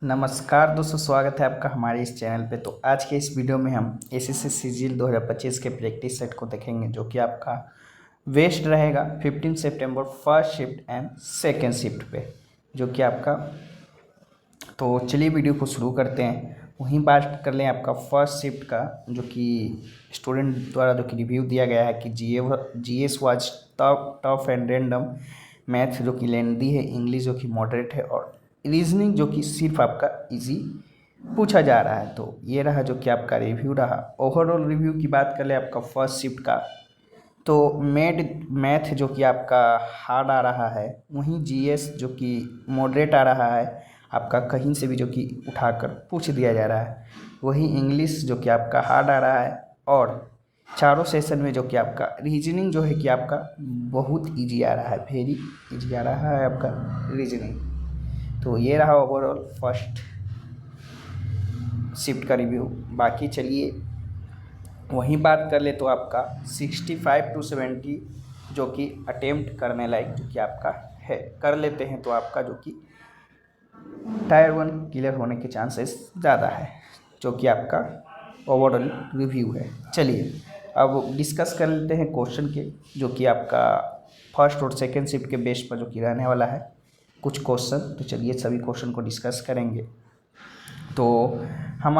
नमस्कार दोस्तों, स्वागत है आपका हमारे इस चैनल पे। तो आज के इस वीडियो में हम एसएससी सीजीएल 2025 के प्रैक्टिस सेट को देखेंगे, जो कि आपका वेस्ट रहेगा 15 सितंबर first shift and second shift पे, जो कि आपका। तो चलिए वीडियो को शुरू करते हैं। वहीं बात कर लें आपका फर्स्ट शिफ्ट का, जो कि स्टूडेंट द्वारा जो कि रिव्यू दिया गया है कि GS was tough and random, math जो कि लेंदी है, इंग्लिश जो कि मॉडरेट है, और रीजनिंग जो कि सिर्फ आपका इजी पूछा जा रहा है। तो ये रहा जो कि आपका रिव्यू रहा। ओवरऑल रिव्यू की बात कर ले आपका फर्स्ट शिफ्ट का, तो मैथ जो कि आपका हार्ड आ रहा है, वहीं जीएस जो कि मॉडरेट आ रहा है, आपका कहीं से भी जो कि उठाकर पूछ दिया जा रहा है। वही इंग्लिश जो कि आपका हार्ड आ रहा है, और चारों सेशन में जो कि आपका रीजनिंग जो है कि आपका बहुत इजी आ रहा है, वेरी इजी आ रहा है आपका रीजनिंग। तो ये रहा ओवरऑल फर्स्ट शिफ्ट का रिव्यू। बाकी चलिए वहीं बात कर ले तो आपका 65 to 70 जो कि अटेम्प्ट करने लायक जो कि आपका है, कर लेते हैं तो आपका जो कि टायर 1 क्लियर होने के चांसेस ज़्यादा है, जो कि आपका ओवरऑल रिव्यू है। चलिए अब डिस्कस कर लेते हैं क्वेश्चन के, जो कि आपका फर्स्ट और सेकेंड शिफ्ट के बेस पर जो कि रहने वाला है कुछ क्वेश्चन। तो चलिए सभी क्वेश्चन को डिस्कस करेंगे। तो हम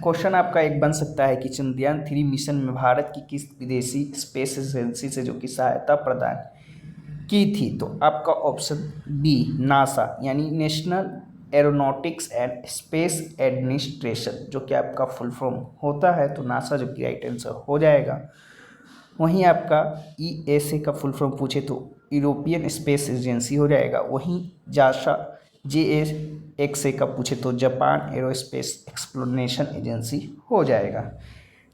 क्वेश्चन आपका एक बन सकता है कि चंद्रयान 3 मिशन में भारत की किस विदेशी स्पेस एजेंसी से जो कि सहायता प्रदान की थी? तो आपका ऑप्शन बी नासा यानी national aeronautics and space administration, जो कि आपका फुल फॉर्म होता है, तो नासा जो कि राइट आंसर हो जाएगा। वहीं आपका ईएसए का फुल फॉर्म पूछे तो यूरोपियन स्पेस एजेंसी हो जाएगा। वहीं जासा जेएक्सए का पूछे तो जापान एरोस्पेस एक्सप्लोरेशन एजेंसी हो जाएगा।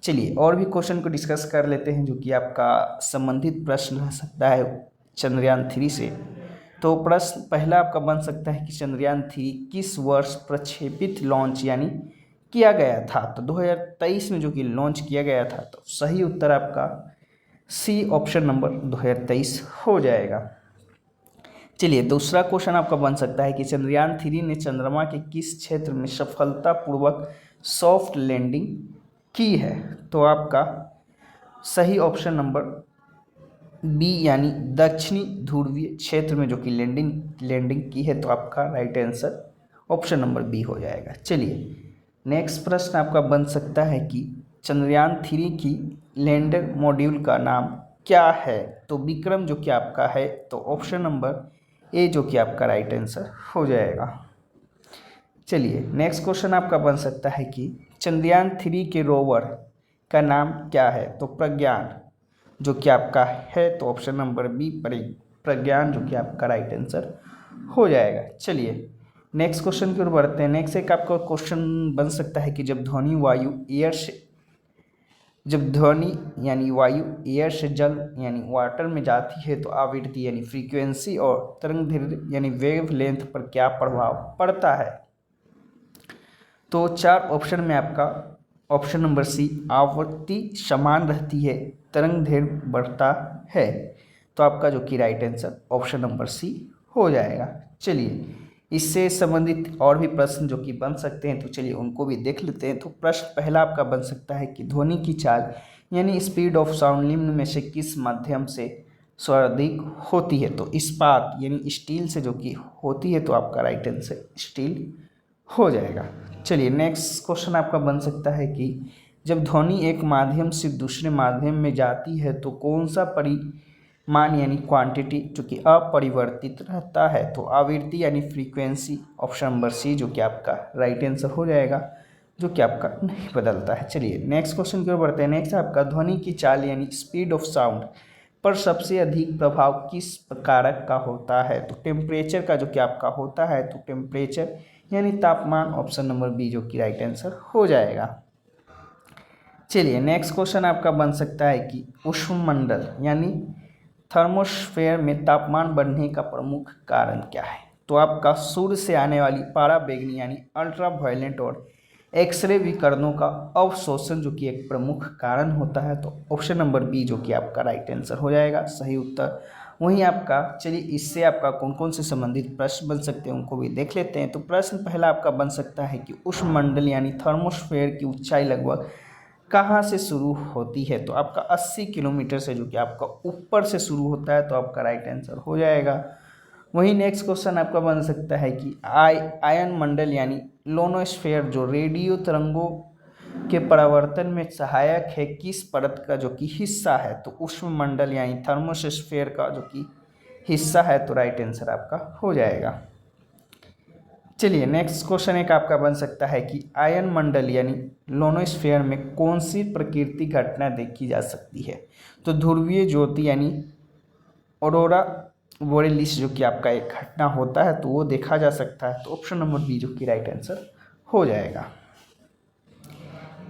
चलिए और भी क्वेश्चन को डिस्कस कर लेते हैं, जो कि आपका संबंधित प्रश्न रह सकता है चंद्रयान 3 से। तो प्रश्न पहला आपका बन सकता है कि चंद्रयान 3 किस वर्ष प्रक्षेपित लॉन्च यानी किया गया था? तो 2023 में जो कि लॉन्च किया गया था। तो सही उत्तर आपका सी ऑप्शन नंबर 2023 हो जाएगा। चलिए दूसरा क्वेश्चन आपका बन सकता है कि चंद्रयान 3 ने चंद्रमा के किस क्षेत्र में सफलतापूर्वक सॉफ्ट लैंडिंग की है? तो आपका सही ऑप्शन नंबर बी यानी दक्षिणी ध्रुवीय क्षेत्र में जो कि लैंडिंग की है, तो आपका right answer option number B हो जाएगा। चलिए नेक्स्ट प्रश्न आपका बन सकता है कि चंद्रयान 3 की लैंडर मॉड्यूल का नाम क्या है? तो विक्रम जो कि आपका है, तो ऑप्शन नंबर ए जो कि आपका राइट आंसर हो जाएगा। चलिए नेक्स्ट क्वेश्चन आपका बन सकता है कि चंद्रयान 3 के रोवर का नाम क्या है? तो प्रज्ञान जो कि आपका है, तो ऑप्शन नंबर बी प्रज्ञान जो कि आपका राइट आंसर हो जाएगा। चलिए नेक्स्ट क्वेश्चन की ओर बढ़ते हैं। नेक्स्ट एक आपका क्वेश्चन बन सकता है कि जब ध्वनि यानी वायु एयर से जल यानी वाटर में जाती है, तो आवृत्ति यानी फ्रीक्वेंसी और तरंगदैर्घ्य यानी वेव लेंथ पर क्या प्रभाव पड़ता है? तो चार ऑप्शन में आपका ऑप्शन नंबर सी आवृत्ति समान रहती है, तरंगदैर्घ्य बढ़ता है, तो आपका जो कि right answer option number C हो जाएगा। चलिए इससे संबंधित और भी प्रश्न जो कि बन सकते हैं, तो चलिए उनको भी देख लेते हैं। तो प्रश्न पहला आपका बन सकता है कि ध्वनि की चाल यानी स्पीड ऑफ साउंड निम्न में से किस माध्यम से सर्वाधिक होती है? तो इस्पात यानी स्टील से जो कि होती है, तो आपका राइट आंसर स्टील हो जाएगा। चलिए नेक्स्ट क्वेश्चन आपका बन सकता है कि जब ध्वनि एक माध्यम से दूसरे माध्यम में जाती है, तो कौन सा परिमाण यानी क्वांटिटी जो कि अपरिवर्तित रहता है? तो आवृत्ति यानी फ्रीक्वेंसी, ऑप्शन नंबर सी जो कि आपका राइट आंसर हो जाएगा, जो कि आपका नहीं बदलता है। चलिए नेक्स्ट क्वेश्चन की ओर बढ़ते हैं। नेक्स्ट आपका ध्वनि की चाल यानी स्पीड ऑफ साउंड पर सबसे अधिक प्रभाव किस कारक का होता है? तो टेम्परेचर का जो कि आपका होता है, तो टेम्परेचर यानी तापमान, ऑप्शन नंबर बी जो कि राइट आंसर हो जाएगा। चलिए नेक्स्ट क्वेश्चन आपका बन सकता है कि उष्णमंडल यानी थर्मोस्फेयर में तापमान बढ़ने का प्रमुख कारण क्या है? तो आपका सूर्य से आने वाली पराबैंगनी यानी अल्ट्रावायलेट और एक्सरे विकिरणों का अवशोषण जो कि एक प्रमुख कारण होता है, तो ऑप्शन नंबर बी जो कि आपका राइट आंसर हो जाएगा। सही उत्तर वहीं आपका चलिए इससे आपका कौन कौन से संबंधित प्रश्न बन सकते हैं उनको भी देख लेते हैं। तो प्रश्न पहला आपका बन सकता है कि उष्णमंडल यानी थर्मोस्फेयर की ऊंचाई लगभग कहाँ से शुरू होती है। तो आपका 80 किलोमीटर से जो कि आपका ऊपर से शुरू होता है, तो आपका राइट आंसर हो जाएगा। वहीं नेक्स्ट क्वेश्चन आपका बन सकता है कि आयन मंडल यानी लोनोस्फेयर जो रेडियो तरंगों के परावर्तन में सहायक है किस परत का जो कि हिस्सा है। तो उष्णमंडल यानी थर्मोस्फेयर का जो कि हिस्सा है, तो राइट आंसर आपका हो जाएगा। चलिए नेक्स्ट क्वेश्चन एक आपका बन सकता है कि आयन मंडल यानी लोनोस्फेयर में कौन सी प्रकृति घटना देखी जा सकती है। तो ध्रुवीय ज्योति यानी ऑरोरा बोरेलिस जो कि आपका एक घटना होता है, तो वो देखा जा सकता है। तो ऑप्शन नंबर बी जो कि राइट आंसर हो जाएगा।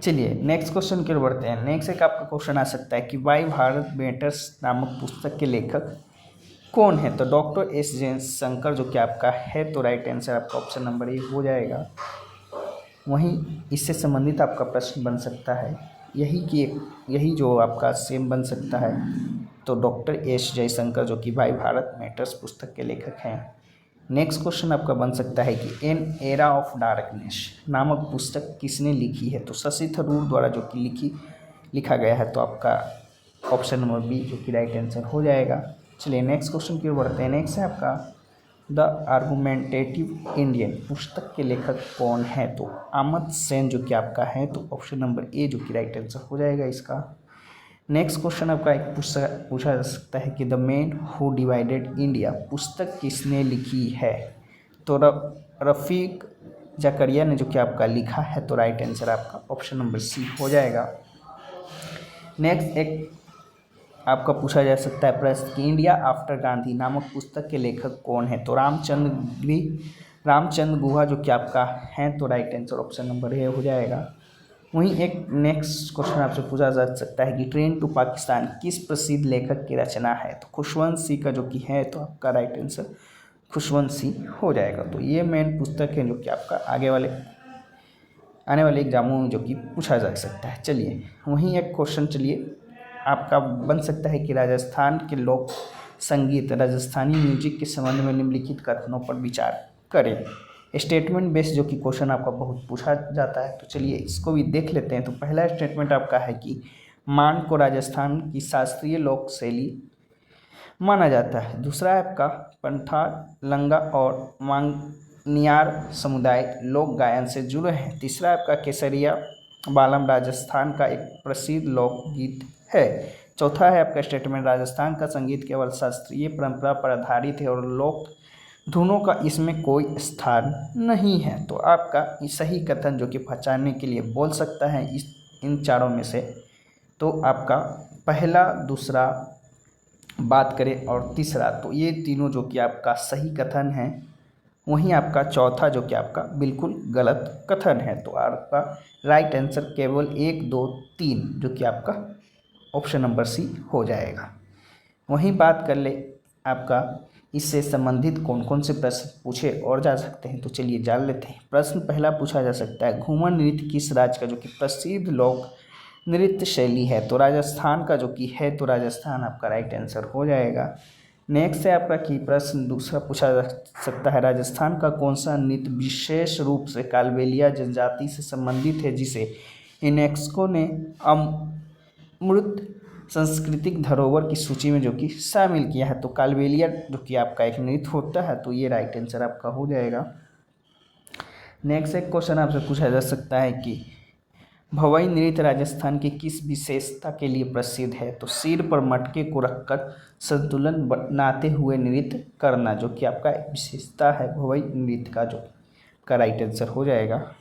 चलिए नेक्स्ट क्वेश्चन की ओर बढ़ते हैं। नेक्स्ट एक आपका क्वेश्चन आ सकता है कि वाई भारत मैटर्स नामक पुस्तक के लेखक कौन है। तो डॉक्टर एस जयशंकर जो कि आपका है, तो राइट आंसर आपका ऑप्शन नंबर ए हो जाएगा। वहीं इससे संबंधित आपका प्रश्न बन सकता है यही जो आपका सेम बन सकता है। तो डॉक्टर एस जयशंकर जो कि वाई भारत मैटर्स पुस्तक के लेखक हैं। नेक्स्ट क्वेश्चन आपका बन सकता है कि एन एरा ऑफ डार्कनेस नामक पुस्तक किसने लिखी है। तो शशि थरूर द्वारा जो कि लिखा गया है, तो आपका ऑप्शन नंबर बी जो कि राइट आंसर हो जाएगा। चलिए नेक्स्ट क्वेश्चन की ओर बढ़ते हैं। नेक्स्ट है आपका द आर्गुमेंटेटिव इंडियन पुस्तक के लेखक कौन है। तो अमित सेन जो कि आपका है, तो ऑप्शन नंबर ए जो कि राइट आंसर हो जाएगा इसका। नेक्स्ट क्वेश्चन आपका एक पूछा जा सकता है कि the man who divided India पुस्तक किसने लिखी है। तो रफ़ीक जकरिया ने जो कि आपका लिखा है, तो राइट आंसर आपका ऑप्शन नंबर सी हो जाएगा। नेक्स्ट एक आपका पूछा जा सकता है प्रश्न कि इंडिया आफ्टर गांधी नामक पुस्तक के लेखक कौन है। तो रामचंद्र गुहा जो कि आपका है, तो right answer option number A हो जाएगा। वहीं एक नेक्स्ट क्वेश्चन आपसे पूछा जा सकता है कि ट्रेन टू पाकिस्तान किस प्रसिद्ध लेखक की रचना है। तो खुशवंत सिंह का जो कि है, तो आपका राइट आंसर खुशवंत सिंह हो जाएगा। तो ये मेन पुस्तक है जो कि आपका आने वाले एग्जामों में जो कि पूछा जा सकता है। चलिए वहीं एक क्वेश्चन चलिए आपका बन सकता है कि राजस्थान के लोक संगीत राजस्थानी म्यूजिक के संबंध में निम्नलिखित कथनों पर विचार करें। स्टेटमेंट बेस्ड जो कि क्वेश्चन आपका बहुत पूछा जाता है, तो चलिए इसको भी देख लेते हैं। तो पहला स्टेटमेंट आपका है कि मान को राजस्थान की शास्त्रीय लोक शैली माना जाता है। दूसरा है आपका पंथार, लंगा और मांगनियार समुदाय लोक गायन से जुड़े हैं। तीसरा आपका केसरिया बालम राजस्थान का एक प्रसिद्ध लोकगीत है। चौथा है आपका स्टेटमेंट राजस्थान का संगीत केवल शास्त्रीय परंपरा पर आधारित है और लोक धुनों का इसमें कोई स्थान नहीं है। तो आपका सही कथन जो कि पहचानने के लिए बोल सकता है इन चारों में से, तो आपका पहला, दूसरा, बात करें और तीसरा, तो ये तीनों जो कि आपका सही कथन है। वहीं आपका चौथा जो कि आपका बिल्कुल गलत कथन है। तो आपका राइट आंसर केवल 1, 2, 3 जो कि आपका ऑप्शन नंबर सी हो जाएगा। वहीं बात कर ले आपका इससे संबंधित कौन कौन से प्रश्न पूछे और जा सकते हैं, तो चलिए जान लेते हैं। प्रश्न पहला पूछा जा सकता है घूमर नृत्य किस राज्य का जो कि प्रसिद्ध लोक नृत्य शैली है। तो राजस्थान का जो कि है, तो राजस्थान आपका राइट आंसर हो जाएगा। नेक्स्ट है आपका कि प्रश्न दूसरा पूछा जा सकता है राजस्थान का कौन सा नृत्य विशेष रूप से कालबेलिया जनजाति से संबंधित है जिसे यूनेस्को ने अमूर्त सांस्कृतिक धरोहर की सूची में जो कि शामिल किया है। तो कालबेलिया जो कि आपका एक नृत्य होता है, तो ये राइट आंसर आपका हो जाएगा। नेक्स्ट एक क्वेश्चन आपसे पूछा जा सकता है कि भवई नृत्य राजस्थान की किस विशेषता के लिए प्रसिद्ध है। तो सिर पर मटके को रखकर संतुलन बनाते हुए नृत्य करना जो कि आपका विशेषता है भवई नृत्य का, जो का राइट आंसर हो जाएगा।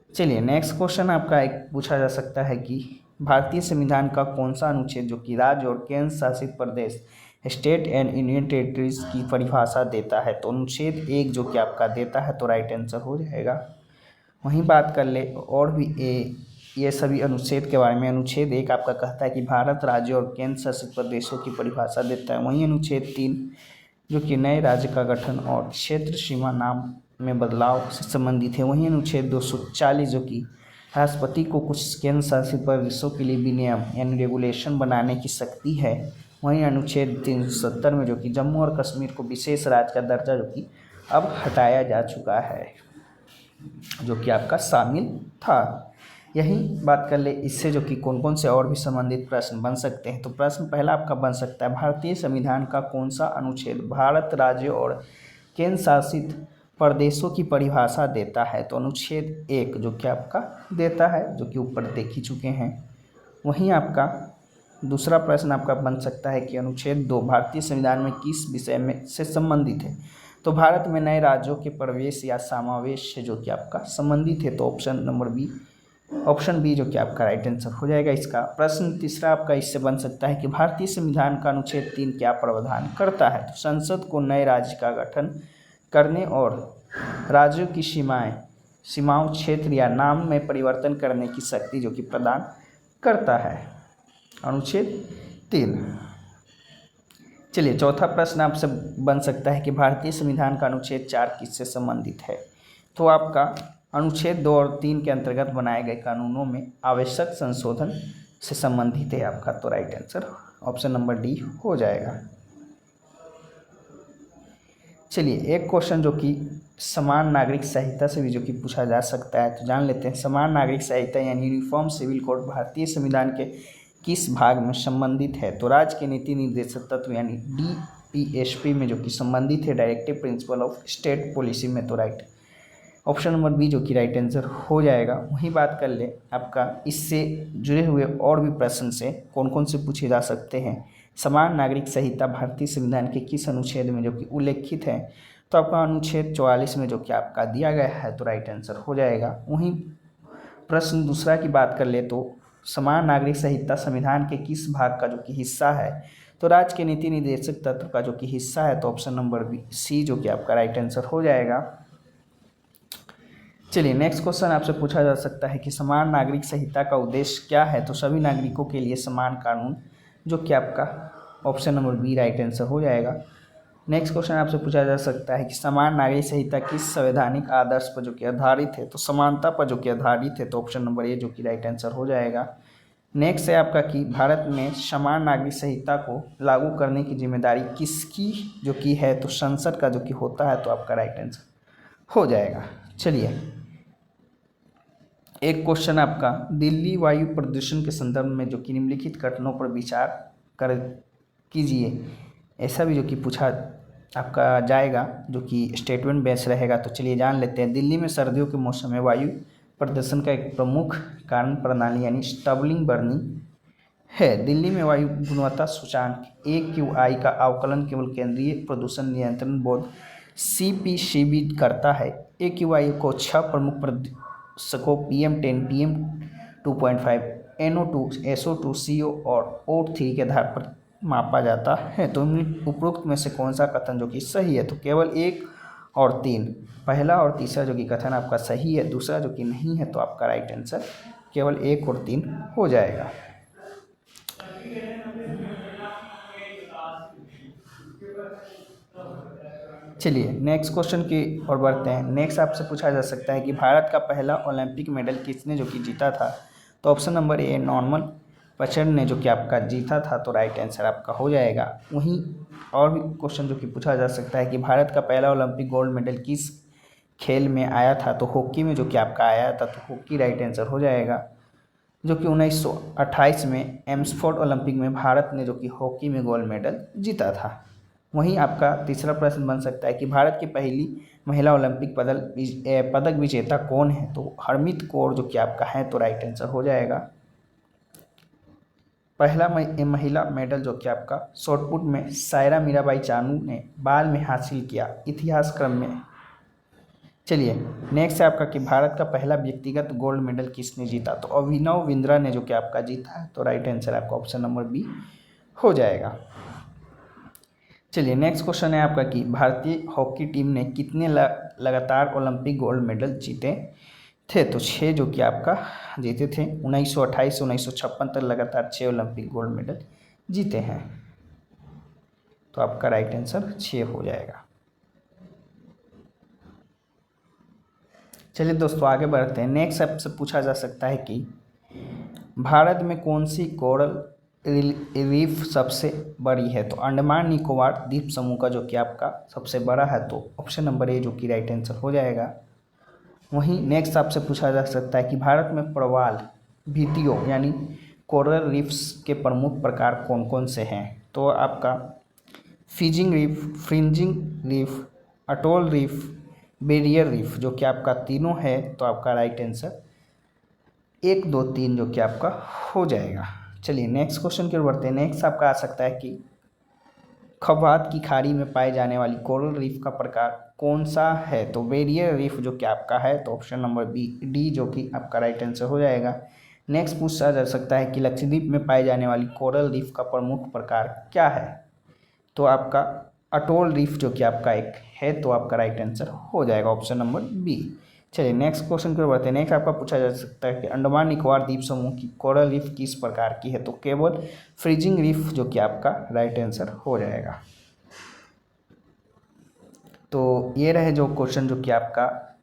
चलिए नेक्स्ट क्वेश्चन आपका एक पूछा जा सकता है कि भारतीय संविधान का कौन सा अनुच्छेद जो कि राज्य और केंद्र शासित प्रदेश स्टेट एंड यूनियन टेरिटरीज की परिभाषा देता है। तो अनुच्छेद 1 जो कि आपका देता है, तो राइट आंसर हो जाएगा। वहीं बात कर ले और भी ये सभी अनुच्छेद के बारे में। अनुच्छेद 1 आपका कहता है कि भारत राज्य और केंद्र शासित प्रदेशों की परिभाषा देता है। वहीं अनुच्छेद 3 जो कि नए राज्य का गठन और क्षेत्र सीमा नाम में बदलाव से संबंधित है। वहीं अनुच्छेद 240 जो कि राष्ट्रपति को कुछ केंद्र शासित प्रदेशों के लिए विनियम यानी रेगुलेशन बनाने की शक्ति है। वहीं अनुच्छेद 370 में जो कि जम्मू और कश्मीर को विशेष राज्य का दर्जा जो कि अब हटाया जा चुका है, जो कि आपका शामिल था। यही बात कर ले इससे जो कि कौन कौन से और भी संबंधित प्रश्न बन सकते हैं। तो प्रश्न पहला आपका बन सकता है, भारतीय संविधान का कौन सा अनुच्छेद भारत राज्य और केंद्र शासित प्रदेशों की परिभाषा देता है। तो अनुच्छेद 1 जो कि आपका देता है, जो कि ऊपर देख ही चुके हैं। वहीं आपका दूसरा प्रश्न आपका बन सकता है कि अनुच्छेद 2 भारतीय संविधान में किस विषय में से संबंधित है। तो भारत में नए राज्यों के प्रवेश या समावेश से जो कि आपका संबंधित है। तो ऑप्शन बी जो कि आपका राइट आंसर हो जाएगा इसका। प्रश्न तीसरा आपका इससे बन सकता है कि भारतीय संविधान का अनुच्छेद 3 क्या प्रावधान करता है। तो संसद को नए राज्य का गठन करने और राज्यों की सीमाओं क्षेत्र या नाम में परिवर्तन करने की शक्ति जो कि प्रदान करता है, अनुच्छेद 3। चलिए चौथा प्रश्न आपसे बन सकता है कि भारतीय संविधान का अनुच्छेद 4 किससे संबंधित है। तो आपका अनुच्छेद 2 और 3 के अंतर्गत बनाए गए कानूनों में आवश्यक संशोधन से संबंधित है आपका। तो right answer option number D हो जाएगा। चलिए एक क्वेश्चन जो कि समान नागरिक संहिता से भी जो कि पूछा जा सकता है, तो जान लेते हैं। समान नागरिक संहिता यानी यूनिफॉर्म सिविल कोड भारतीय संविधान के किस भाग में संबंधित है। तो राज्य के नीति निर्देशक तत्व यानी DPSP में जो कि संबंधित है, directive principle of state policy में। तो राइट ऑप्शन नंबर बी जो कि राइट आंसर हो जाएगा। वही बात कर ले आपका इससे जुड़े हुए और भी प्रश्न से कौन कौन से पूछे जा सकते हैं। समान नागरिक संहिता भारतीय संविधान के किस अनुच्छेद में जो कि उल्लेखित है। तो आपका अनुच्छेद 44 में जो कि आपका दिया गया है, तो राइट आंसर हो जाएगा। वहीं प्रश्न दूसरा की बात कर ले तो समान नागरिक संहिता संविधान के किस भाग का जो कि हिस्सा है। तो राज्य के नीति निर्देशक तत्व का जो कि हिस्सा है। तो ऑप्शन नंबर बी सी जो कि आपका राइट आंसर हो जाएगा। चलिए नेक्स्ट क्वेश्चन आपसे पूछा जा सकता है कि समान नागरिक संहिता का उद्देश्य क्या है। तो सभी नागरिकों के लिए समान कानून, जो कि आपका option number B right answer हो जाएगा। नेक्स्ट क्वेश्चन आपसे पूछा जा सकता है कि समान नागरिक संहिता किस संवैधानिक आदर्श पर जो कि आधारित है। तो समानता पर जो कि आधारित है। तो ऑप्शन नंबर ए जो कि राइट आंसर हो जाएगा। नेक्स्ट है आपका कि भारत में समान नागरिक संहिता को लागू करने की जिम्मेदारी किसकी जो कि है। तो संसद का जो कि होता है। तो आपका राइट आंसर हो जाएगा। चलिए एक क्वेश्चन आपका दिल्ली वायु प्रदूषण के संदर्भ में जो कि निम्नलिखित घटनाओं पर विचार कर कीजिए, ऐसा भी जो कि पूछा आपका जाएगा, जो कि स्टेटमेंट बेस रहेगा। तो चलिए जान लेते हैं। दिल्ली में सर्दियों के मौसम में वायु प्रदूषण का एक प्रमुख कारण प्रणाली यानी स्टबलिंग बर्निंग है। दिल्ली में वायु गुणवत्ता सूचांक AQI का आकलन केवल केंद्रीय प्रदूषण नियंत्रण बोर्ड CPCB करता है। AQI को 6 प्रमुख प्रदूषकों PM10, PM2.5, NO2, SO2, CO और O3 के आधार पर मापा जाता है। तो उपरोक्त में से कौन सा कथन जो कि सही है। तो केवल 1 और 3, पहला और तीसरा जो कि कथन आपका सही है, दूसरा जो कि नहीं है। तो आपका राइट आंसर केवल 1 और 3 हो जाएगा। चलिए नेक्स्ट क्वेश्चन की ओर बढ़ते हैं। नेक्स्ट आपसे पूछा जा सकता है कि भारत का पहला ओलंपिक मेडल किसने जो कि जीता था। तो ऑप्शन नंबर ए नॉर्मन पचर्ड ने जो कि आपका जीता था। तो राइट आंसर आपका हो जाएगा। वहीं और भी क्वेश्चन जो कि पूछा जा सकता है कि भारत का पहला ओलंपिक गोल्ड मेडल किस खेल में आया था। तो हॉकी में जो कि आपका आया था। तो हॉकी राइट आंसर हो जाएगा, जो कि 1928 में एम्सफोर्ड ओलंपिक में भारत ने जो कि हॉकी में गोल्ड मेडल जीता था। वहीं आपका तीसरा प्रश्न बन सकता है कि भारत की पहली महिला ओलंपिक पदक विजेता कौन है। तो हरमीत कौर जो कि आपका है। तो राइट आंसर हो जाएगा। पहला महिला मेडल जो कि आपका शॉटपुट में सायरा मीराबाई चानू ने बाल में हासिल किया इतिहास क्रम में। चलिए नेक्स्ट है आपका कि भारत का पहला व्यक्तिगत गोल्ड मेडल किसने जीता। तो अभिनव बिंद्रा ने जो कि आपका जीता है। तो राइट आंसर आपका ऑप्शन नंबर बी हो जाएगा। चलिए नेक्स्ट क्वेश्चन है आपका कि भारतीय हॉकी टीम ने कितने लगातार ओलंपिक गोल्ड मेडल जीते थे। तो 6 जो कि आपका जीते थे। 1928 से 1956 तक लगातार 6 ओलंपिक गोल्ड मेडल जीते हैं। तो आपका राइट आंसर 6 हो जाएगा। चलिए दोस्तों आगे बढ़ते हैं। नेक्स्ट आपसे पूछा जा सकता है कि भारत में कौन सी कोरल रीफ सबसे बड़ी है? तो अंडमान निकोबार द्वीप समूह का जो कि आपका सबसे बड़ा है, तो ऑप्शन नंबर ए जो कि राइट आंसर हो जाएगा। वहीं नेक्स्ट आपसे पूछा जा सकता है कि भारत में प्रवाल भित्तियों यानी कोरल रीफ्स के प्रमुख प्रकार कौन कौन से हैं? तो आपका fizzing reef, fringing reef, atoll reef, barrier reef जो कि आपका तीनों है, तो आपका राइट आंसर 1, 2, 3 जो कि आपका हो जाएगा। चलिए नेक्स्ट क्वेश्चन की ओर बढ़ते हैं। नेक्स्ट आपका आ सकता है कि खवात की खाड़ी में पाए जाने वाली कोरल रीफ का प्रकार कौन सा है? तो बैरियर रीफ जो कि आपका है, तो ऑप्शन नंबर डी जो कि आपका राइट आंसर हो जाएगा। नेक्स्ट पूछा जा सकता है कि लक्षद्वीप में पाए जाने वाली कोरल रीफ का प्रमुख प्रकार क्या है? तो आपका अटोल रीफ जो कि आपका एक है, तो आपका राइट आंसर हो जाएगा ऑप्शन नंबर बी। चलिए नेक्स्ट क्वेश्चन की ओर बढ़ते हैं। नेक्स्ट आपका पूछा जा सकता है कि अंडमान निकोबार द्वीप समूह की कोरल रीफ किस प्रकार की है? तो केवल फ्रीजिंग रीफ जो कि आपका राइट आंसर हो जाएगा। तो ये रहे जो क्वेश्चन जो कि आपका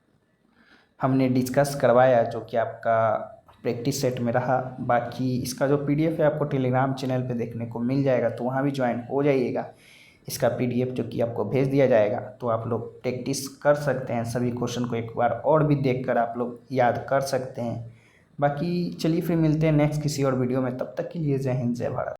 हमने डिस्कस करवाया, जो कि आपका प्रैक्टिस सेट में रहा। बाकी इसका जो पीडीएफ है आपको टेलीग्राम चैनल पे देखने को मिल जाएगा, तो वहाँ भी ज्वाइन हो जाइएगा। इसका पीडीएफ जो कि आपको भेज दिया जाएगा, तो आप लोग प्रैक्टिस कर सकते हैं। सभी क्वेश्चन को एक बार और भी देखकर आप लोग याद कर सकते हैं। बाकी चलिए फिर मिलते हैं नेक्स्ट किसी और वीडियो में, तब तक के लिए जय हिंद जय भारत।